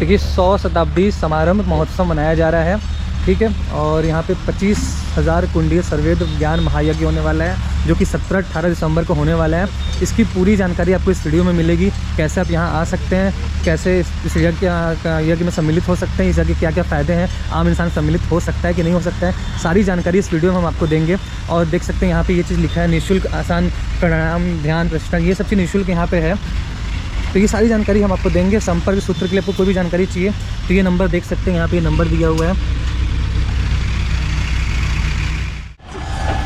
देखिए 100 शताब्दी समारंभ महोत्सव मनाया जा रहा है, ठीक है। और यहाँ पे 25,000 कुंडीय सर्ववेद ज्ञान महायज्ञ होने वाला है, जो कि 17-18 दिसंबर को होने वाला है। इसकी पूरी जानकारी आपको इस वीडियो में मिलेगी। कैसे आप यहाँ आ सकते हैं, कैसे इस यज्ञ में सम्मिलित हो सकते हैं, इस यज्ञ के क्या क्या फ़ायदे हैं, आम इंसान सम्मिलित हो सकता है कि नहीं हो सकता है, सारी जानकारी इस वीडियो में हम आपको देंगे। और देख सकते हैं यहाँ पे ये चीज़ लिखा है, निःशुल्क आसान प्राणायाम ध्यान प्रतिष्ठा, ये सब चीज़ निःशुल्क यहाँ पे है। तो ये सारी जानकारी हम आपको देंगे। संपर्क सूत्र के लिए आपको कोई भी जानकारी चाहिए तो ये नंबर देख सकते हैं, यहाँ पे ये नंबर दिया हुआ है।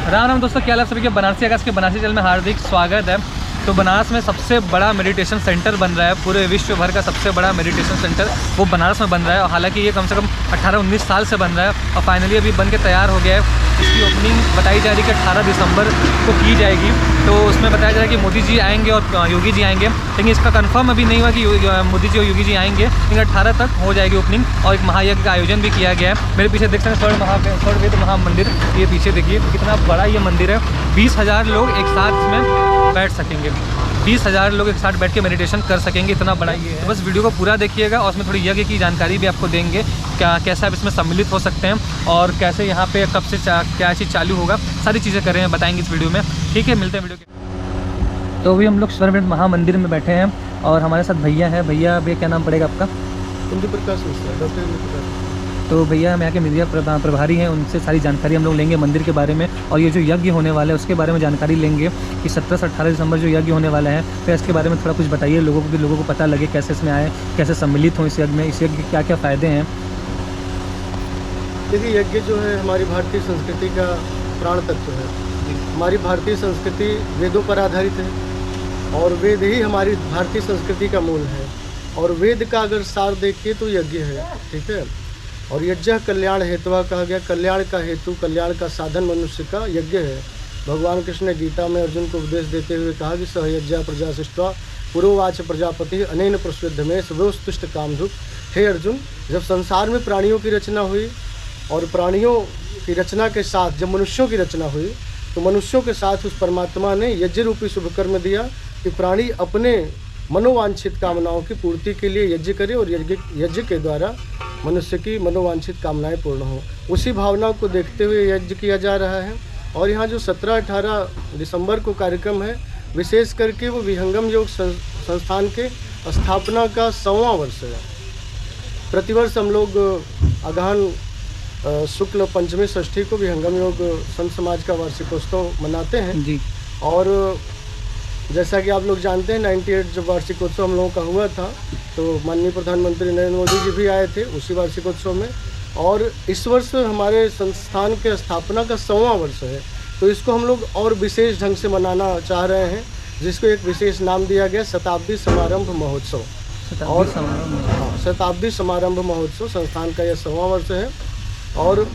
राम राम दोस्तों, क्या हाल है सभी के। बनारसी आकाश के बनारसी चैनल में हार्दिक स्वागत है। तो बनारस में सबसे बड़ा मेडिटेशन सेंटर बन रहा है, पूरे विश्व भर का सबसे बड़ा मेडिटेशन सेंटर वो बनारस में बन रहा है। और हालांकि ये कम से कम 18-19 साल से बन रहा है और फाइनली अभी बन के तैयार हो गया है। इसकी ओपनिंग बताई जा रही है कि 18 दिसंबर को की जाएगी। तो उसमें बताया जा रहा है कि मोदी जी आएंगे और योगी जी आएंगे, लेकिन इसका कंफर्म अभी नहीं हुआ कि मोदी जी और योगी जी आएंगे, लेकिन 18 तक हो जाएगी ओपनिंग। और एक महायज्ञ का आयोजन भी किया गया है। मेरे पीछे देख सकते हैं स्वर्ण महामंदिर, ये पीछे देखिए कितना बड़ा ये मंदिर है। 20,000 लोग एक साथ इसमें बैठ सकेंगे, 20,000 लोग एक साथ बैठ के मेडिटेशन कर सकेंगे, इतना बड़ा ये है। तो बस वीडियो को पूरा देखिएगा और उसमें थोड़ी यज्ञ की जानकारी भी आपको देंगे, कैसे आप इसमें सम्मिलित हो सकते हैं और कैसे यहाँ पे कब से क्या चीज़ चालू होगा, सारी चीज़ें कर रहे हैं, बताएंगे इस वीडियो में, ठीक है। मिलते हैं वीडियो के। तो अभी हम लोग स्वर्ण महामंदिर में बैठे हैं और हमारे साथ भैया हैं। भैया क्या नाम पड़ेगा आपका? इंदु प्रकाश मिश्रा, डॉक्टर इंदु प्रकाश। तो भैया हम यहाँ के मीडिया प्रभारी हैं, उनसे सारी जानकारी हम लोग लेंगे मंदिर के बारे में और ये जो यज्ञ होने वाला है उसके बारे में जानकारी लेंगे कि 17 से 18 दिसंबर जो यज्ञ होने वाला है। फिर इसके बारे में थोड़ा कुछ बताइए लोगों को पता लगे कैसे इसमें आए, कैसे सम्मिलित हों इस यज्ञ में, इस यज्ञ के क्या क्या फ़ायदे हैं। देखिए, यज्ञ जो है हमारी भारतीय संस्कृति का प्राण तत्व है। हमारी भारतीय संस्कृति वेदों पर आधारित है और वेद ही हमारी भारतीय संस्कृति का मूल है। और वेद का अगर सार देखिए तो यज्ञ है, ठीक है। और यज्ञ कल्याण हेतुआ कहा गया, कल्याण का हेतु, कल्याण का साधन मनुष्य का यज्ञ है। भगवान कृष्ण ने गीता में अर्जुन को उपदेश देते हुए कहा कि सहयज्ञा प्रजा सृष्टा पुरोवाच प्रजापति अनेन प्रसिद्ध में सर्वोत्कृष्ट कामधुक। हे अर्जुन, जब संसार में प्राणियों की रचना हुई और प्राणियों की रचना के साथ जब मनुष्यों की रचना हुई तो मनुष्यों के साथ उस परमात्मा ने यज्ञ रूपी शुभ कर्म दिया कि प्राणी अपने मनोवांछित कामनाओं की पूर्ति के लिए यज्ञ करे और यज्ञ के द्वारा मनुष्य की मनोवांछित कामनाएं पूर्ण हो। उसी भावना को देखते हुए यज्ञ किया जा रहा है। और यहाँ जो 17-18 दिसंबर को कार्यक्रम है, विशेष करके वो विहंगम योग संस्थान के स्थापना का 100वां वर्ष है। प्रतिवर्ष हम लोग अगहन शुक्ल पंचमी षष्ठी को विहंगम योग संत समाज का वार्षिकोत्सव मनाते हैं जी। और जैसा कि आप लोग जानते हैं 98 जब वार्षिकोत्सव हम लोगों का हुआ था तो माननीय प्रधानमंत्री नरेंद्र मोदी जी भी आए थे उसी वार्षिकोत्सव में। और इस वर्ष हमारे संस्थान के स्थापना का 100वां वर्ष है, तो इसको हम लोग और विशेष ढंग से मनाना चाह रहे हैं, जिसको एक विशेष नाम दिया गया शताब्दी समारंभ महोत्सव। और शताब्दी समारंभ महोत्सव संस्थान का यह 100वां वर्ष है और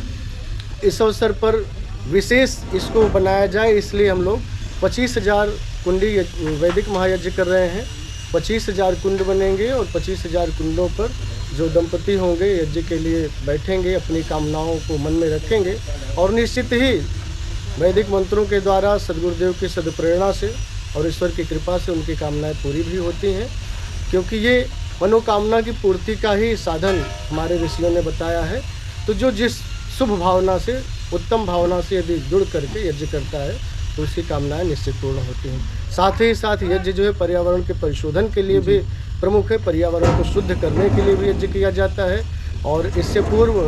इस अवसर पर विशेष इसको बनाया जाए, इसलिए हम लोग 25,000 कुंडी वैदिक महायज्ञ कर रहे हैं। 25,000 कुंड बनेंगे और 25,000 कुंडों पर जो दंपति होंगे यज्ञ के लिए बैठेंगे, अपनी कामनाओं को मन में रखेंगे और निश्चित ही वैदिक मंत्रों के द्वारा सद्गुरुदेव की सदप्रेरणा से और ईश्वर की कृपा से उनकी कामनाएं पूरी भी होती हैं, क्योंकि ये मनोकामना की पूर्ति का ही साधन हमारे ऋषियों ने बताया है। तो जो जिस शुभ भावना से, उत्तम भावना से यदि जुड़ करके यज्ञ करता है तो उसकी कामनाएं निश्चित पूर्ण होती हैं। साथ ही साथ यज्ञ जो है पर्यावरण के परिशोधन के लिए भी प्रमुख है, पर्यावरण को शुद्ध करने के लिए भी यज्ञ किया जाता है। और इससे पूर्व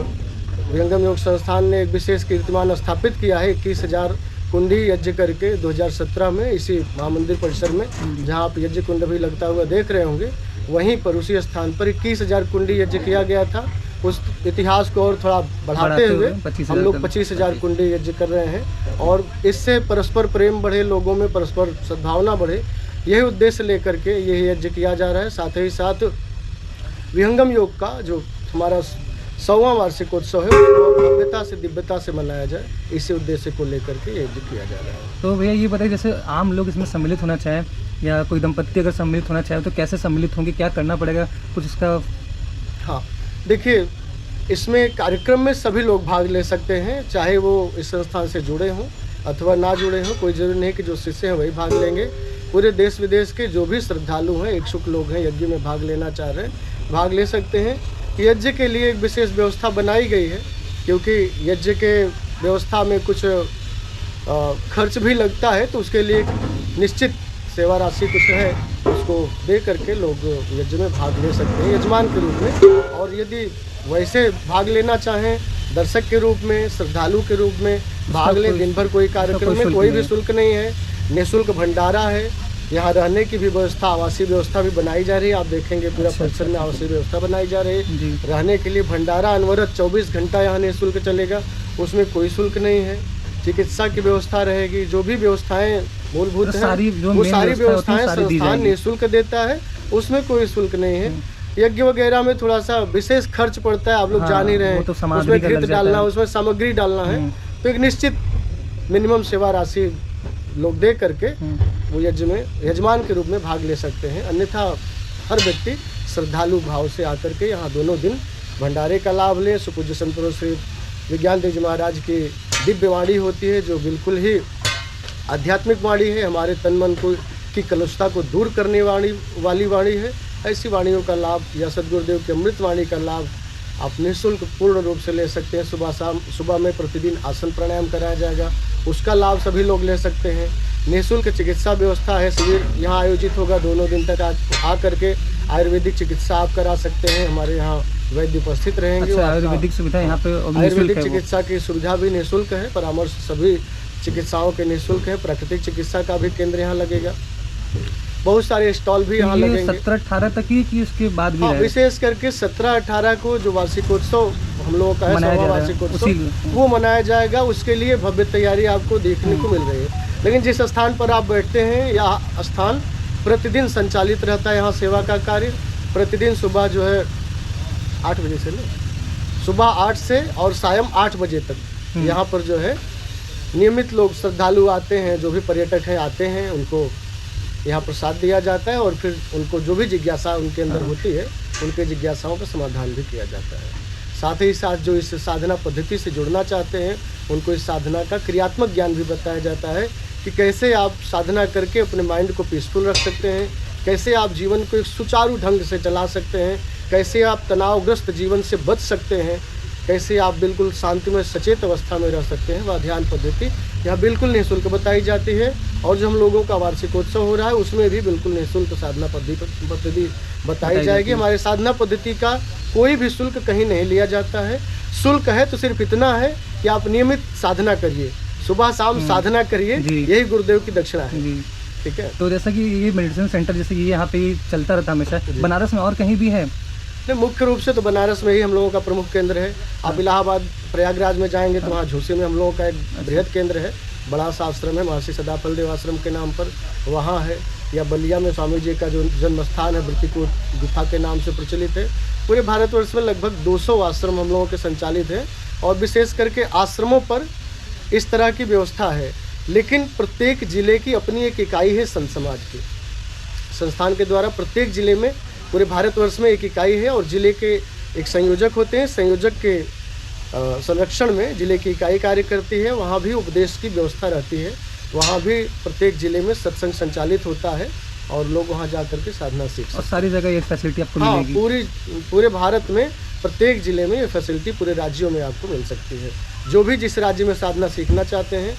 विहंगम योग संस्थान ने एक विशेष कीर्तिमान स्थापित किया है, 21,000 कुंडी यज्ञ करके 2017 में इसी महामंदिर परिसर में, जहाँ आप यज्ञ कुंड भी लगता हुआ देख रहे होंगे, वहीं पर उसी स्थान पर 21,000 कुंडी यज्ञ किया गया था। उस इतिहास को और थोड़ा बढ़ाते हुए हम लोग 25,000 कुंडी यज्ञ कर रहे हैं और इससे परस्पर प्रेम बढ़े, लोगों में परस्पर सद्भावना बढ़े, यही उद्देश्य लेकर के यह यज्ञ किया जा रहा है। साथ ही साथ विहंगम योग का जो हमारा 100वां वार्षिकोत्सव है उसको भव्यता से दिव्यता से मनाया जाए, इसी उद्देश्य को लेकर के यज्ञ किया जा रहा है। तो भैया ये बताइए, जैसे आम लोग इसमें सम्मिलित होना चाहें या कोई दंपत्ति अगर सम्मिलित होना चाहे तो कैसे सम्मिलित होंगे, क्या करना पड़ेगा, कुछ इसका? हाँ, देखिए, इसमें कार्यक्रम में सभी लोग भाग ले सकते हैं, चाहे वो इस संस्थान से जुड़े हों अथवा ना जुड़े हों, कोई ज़रूरी नहीं कि जो शिष्य हैं वही भाग लेंगे। पूरे देश विदेश के जो भी श्रद्धालु हैं, इच्छुक लोग हैं, यज्ञ में भाग लेना चाह रहे हैं, भाग ले सकते हैं। यज्ञ के लिए एक विशेष व्यवस्था बनाई गई है, क्योंकि यज्ञ के व्यवस्था में कुछ खर्च भी लगता है, तो उसके लिए निश्चित सेवा राशि कुछ है, उसको दे करके लोग यज्ञ में भाग ले सकते हैं यजमान के रूप में। और यदि वैसे भाग लेना चाहें दर्शक के रूप में, श्रद्धालु के रूप में भाग लें, दिन भर कोई कार्यक्रम में कोई भी शुल्क नहीं है, निःशुल्क भंडारा है। यहाँ रहने की भी व्यवस्था, आवासीय व्यवस्था भी बनाई जा रही है। आप देखेंगे पूरा परिसर में आवासीय व्यवस्था बनाई जा रही है। रहने के लिए भंडारा अनवरत 24 घंटा यहाँ निःशुल्क चलेगा, उसमें कोई शुल्क नहीं है। चिकित्सा की व्यवस्था रहेगी, जो भी व्यवस्थाएं मूलभूत हैं वो सारी व्यवस्थाएं संस्थान निःशुल्क देता है, उसमें कोई शुल्क नहीं है। यज्ञ वगैरह में थोड़ा सा विशेष खर्च पड़ता है, आप लोग जान ही रहे हैं, उसमें घृत डालना, उसमें सामग्री डालना है, तो एक निश्चित मिनिमम सेवा राशि लोग दे करके वो यज्ञ में यजमान के रूप में भाग ले सकते हैं। अन्यथा हर व्यक्ति श्रद्धालु भाव से आकर के यहाँ दोनों दिन भंडारे का लाभ लें। सुपूज्य संत श्री विज्ञान देव जी महाराज की दिव्य वाणी होती है, जो बिल्कुल ही आध्यात्मिक वाणी है, हमारे तन मन को की कलुषता को दूर करने वाली वाणी है। ऐसी वाणियों का लाभ या सद्गुरुदेव की अमृत वाणी का लाभ आप निःशुल्क पूर्ण रूप से ले सकते हैं। सुबह में प्रतिदिन आसन प्राणायाम कराया जाएगा, उसका लाभ सभी लोग ले सकते हैं। निःशुल्क चिकित्सा व्यवस्था है, शिविर यहाँ आयोजित होगा, दोनों दिन तक आ करके आयुर्वेदिक चिकित्सा आप करा सकते हैं। हमारे यहाँ वैद्य उपस्थित रहेंगे। अच्छा, आयुर्वेदिक सुविधा यहाँ पे आयुर्वेदिक चिकित्सा की सुविधा भी निःशुल्क है, परामर्श सभी चिकित्साओं के निःशुल्क है। प्राकृतिक चिकित्सा का भी केंद्र यहाँ लगेगा, बहुत सारे स्टॉल भी यहाँ लगेंगे। 17-18 तक ही कि उसके बाद भी विशेष करके 17-18 को जो वार्षिकोत्सव हम लोगों का है, 100वां वार्षिकोत्सव, वो मनाया जाएगा। उसके लिए भव्य तैयारी आपको देखने को मिल रही है। लेकिन जिस स्थान पर आप बैठते हैं, यह स्थान प्रतिदिन संचालित रहता है। यहाँ सेवा का कार्य प्रतिदिन सुबह जो है 8 बजे से सुबह 8 से और सायं 8 बजे तक यहाँ पर जो है नियमित लोग श्रद्धालु आते हैं, जो भी पर्यटक हैं आते हैं, उनको यहाँ प्रसाद दिया जाता है और फिर उनको जो भी जिज्ञासा उनके अंदर होती है, उनके जिज्ञासाओं का समाधान भी किया जाता है। साथ ही साथ जो इस साधना पद्धति से जुड़ना चाहते हैं, उनको इस साधना का क्रियात्मक ज्ञान भी बताया जाता है कि कैसे आप साधना करके अपने माइंड को पीसफुल रख सकते हैं, कैसे आप जीवन को एक सुचारू ढंग से चला सकते हैं, कैसे आप तनावग्रस्त जीवन से बच सकते हैं, कैसे आप बिल्कुल शांति में सचेत अवस्था में रह सकते हैं। वह ध्यान पद्धति यहाँ बिल्कुल निःशुल्क बताई जाती है। और जो हम लोगों का वार्षिकोत्सव हो रहा है, उसमें भी बिल्कुल निःशुल्क साधना पद्धति बताई जाएगी। हमारे साधना पद्धति का कोई भी शुल्क कहीं नहीं लिया जाता है। शुल्क है तो सिर्फ इतना है कि आप नियमित साधना करिए, सुबह शाम साधना करिए, यही गुरुदेव की दक्षिणा है। ठीक है। तो जैसा कि ये मेडिसिन सेंटर जैसे ये यहाँ पे चलता रहता हमेशा, बनारस में और कहीं भी है? नहीं, मुख्य रूप से तो बनारस में ही हम लोगों का प्रमुख केंद्र है। आप इलाहाबाद प्रयागराज में जाएंगे तो वहाँ झूसी में हम लोगों का एक बृहद केंद्र है, बड़ा सा आश्रम है, महर्षि सदाफल देव आश्रम के नाम पर वहाँ है। या बलिया में स्वामी जी का जो जन्म स्थान है, वृत्तिकूट गुफा के नाम से प्रचलित है। पूरे भारतवर्ष में लगभग 200 आश्रम हम लोगों के संचालित हैं और विशेष करके आश्रमों पर इस तरह की व्यवस्था है। लेकिन प्रत्येक जिले की अपनी एक इकाई है संत समाज की। संस्थान के द्वारा प्रत्येक जिले में, पूरे भारतवर्ष में एक इकाई है और जिले के एक संयोजक होते हैं। संयोजक के संरक्षण में जिले की इकाई कार्य करती है। वहाँ भी उपदेश की व्यवस्था रहती है। वहाँ भी प्रत्येक जिले में सत्संग संचालित होता है और लोग वहाँ जा करके साधना सीख सकते हैं। और सारी जगह ये फैसिलिटी आपको मिलेगी? पूरे भारत में प्रत्येक जिले में ये फैसिलिटी पूरे राज्यों में आपको मिल सकती है। जो भी जिस राज्य में साधना सीखना चाहते हैं,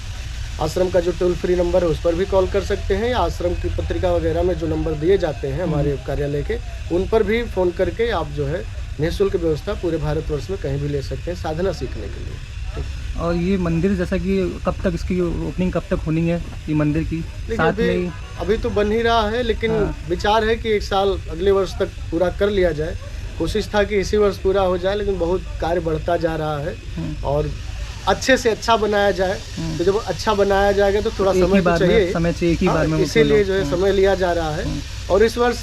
आश्रम का जो टोल फ्री नंबर है उस पर भी कॉल कर सकते हैं, या आश्रम की पत्रिका वगैरह में जो नंबर दिए जाते हैं हमारे कार्यालय के, उन पर भी फ़ोन करके आप जो है निःशुल्क व्यवस्था पूरे भारतवर्ष में कहीं भी ले सकते हैं साधना सीखने के लिए। और ये मंदिर जैसा कि कब तक इसकी ओपनिंग कब तक होनी है ये मंदिर की? साथ में अभी तो बन ही रहा है, लेकिन विचार है कि 1 साल अगले वर्ष तक पूरा कर लिया जाए। कोशिश था कि इसी वर्ष पूरा हो जाए, लेकिन बहुत कार्य बढ़ता जा रहा है और अच्छे से अच्छा बनाया जाए। तो जब अच्छा बनाया जाएगा तो थोड़ा समय चाहिए, एक ही बार में, इसीलिए जो है समय लिया जा रहा है। और इस वर्ष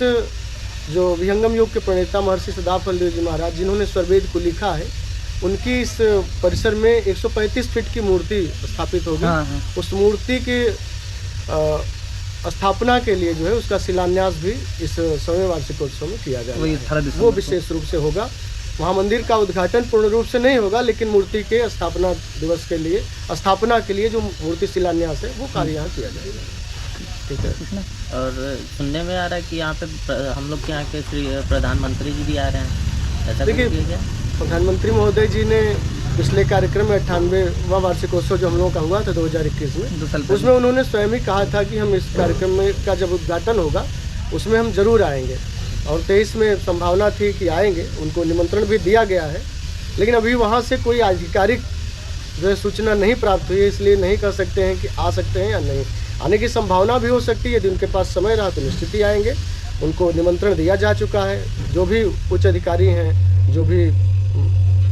जो विहंगम योग के प्रणेता महर्षि सदाफल देव जी महाराज, जिन्होंने स्वरवेद को लिखा है, उनकी इस परिसर में 135 फीट की मूर्ति स्थापित होगी। उस मूर्ति की स्थापना के लिए जो है उसका शिलान्यास भी इस 100वें वार्षिकोत्सव में किया जाएगा। वो विशेष रूप से होगा। वहाँ मंदिर का उद्घाटन पूर्ण रूप से नहीं होगा, लेकिन मूर्ति के स्थापना दिवस के लिए, स्थापना के लिए जो मूर्ति शिलान्यास है वो कार्य यहाँ किया जाएगा। ठीक है। और सुनने में आ रहा है कि यहाँ पे हम लोग के यहाँ के श्री प्रधानमंत्री जी भी आ रहे हैं, ऐसा कुछ देखिए, भी है क्या? प्रधानमंत्री महोदय जी ने पिछले कार्यक्रम में 98वां वार्षिकोत्सव जो हम लोगों का हुआ था 2021 में, 2 साल उसमें उन्होंने स्वयं ही कहा था कि हम इस कार्यक्रम में का जब उद्घाटन होगा उसमें हम जरूर आएंगे, और 23 में संभावना थी कि आएंगे, उनको निमंत्रण भी दिया गया है, लेकिन अभी वहाँ से कोई आधिकारिक जो है सूचना नहीं प्राप्त हुई है, इसलिए नहीं कह सकते हैं कि आ सकते हैं या नहीं। आने की संभावना भी हो सकती है, यदि उनके पास समय रहा तो निश्चित ही आएंगे। उनको निमंत्रण दिया जा चुका है, जो भी उच्च अधिकारी हैं, जो भी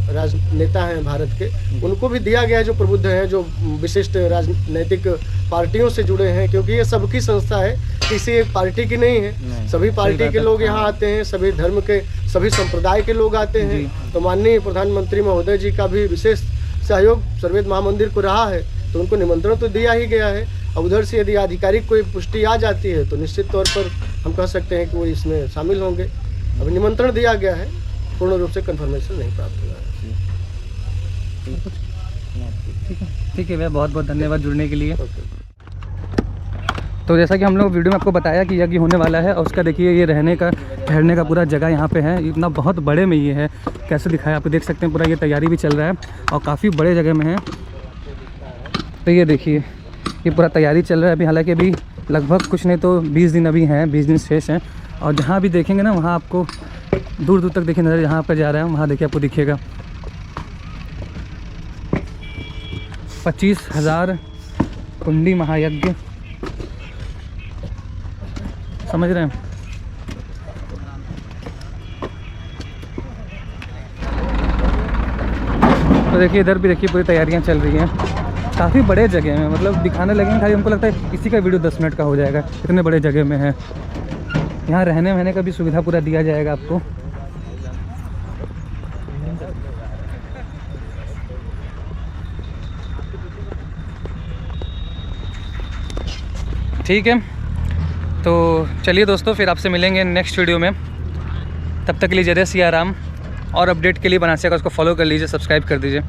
राजनेता हैं भारत के, उनको भी दिया गया है, जो प्रबुद्ध हैं, जो विशिष्ट राजनीतिक पार्टियों से जुड़े हैं, क्योंकि ये सबकी संस्था है, किसी एक पार्टी की नहीं है। सभी पार्टी के लोग यहाँ आते हैं, सभी धर्म के, सभी संप्रदाय के लोग आते हैं। तो माननीय प्रधानमंत्री महोदय जी का भी विशेष सहयोग सर्ववेद महामंदिर को रहा है, तो उनको निमंत्रण तो दिया ही गया है। अब उधर से यदि आधिकारिक कोई पुष्टि आ जाती है तो निश्चित तौर पर हम कह सकते हैं कि वो इसमें शामिल होंगे। अभी निमंत्रण दिया गया है, पूर्ण रूप से कंफर्मेशन नहीं प्राप्त हुआ है। ठीक है भैया, बहुत बहुत धन्यवाद जुड़ने के लिए। तो जैसा कि हम लोग वीडियो में आपको बताया कि यज्ञ होने वाला है, और उसका देखिए ये रहने का ठहरने का पूरा जगह यहाँ पे है। इतना बहुत बड़े में ये है, कैसे दिखाया आप देख सकते हैं, पूरा ये तैयारी भी चल रहा है और काफ़ी बड़े जगह में है। तो ये देखिए, ये पूरा तैयारी चल रहा है अभी, हालांकि अभी लगभग कुछ नहीं तो 20 दिन अभी हैं, 20 दिन शेष हैं। और जहाँ भी देखेंगे ना, वहाँ आपको दूर दूर तक देखिए नज़र, जहाँ पर जा रहा है वहाँ देखिए आपको दिखेगा 25,000 कुंडी महायज्ञ, समझ रहे हैं। तो देखिए इधर भी देखिए पूरी तैयारियां चल रही हैं, काफ़ी बड़े जगह में, मतलब दिखाने लगेंगे खाली हमको लगता है इसी का वीडियो 10 मिनट का हो जाएगा, इतने बड़े जगह में है। यहाँ रहने वहने का भी सुविधा पूरा दिया जाएगा आपको। ठीक है, तो चलिए दोस्तों, फिर आपसे मिलेंगे नेक्स्ट वीडियो में। तब तक के लिए जय सिया राम, और अपडेट के लिए बनारसी आकाश को फॉलो कर लीजिए, सब्सक्राइब कर दीजिए।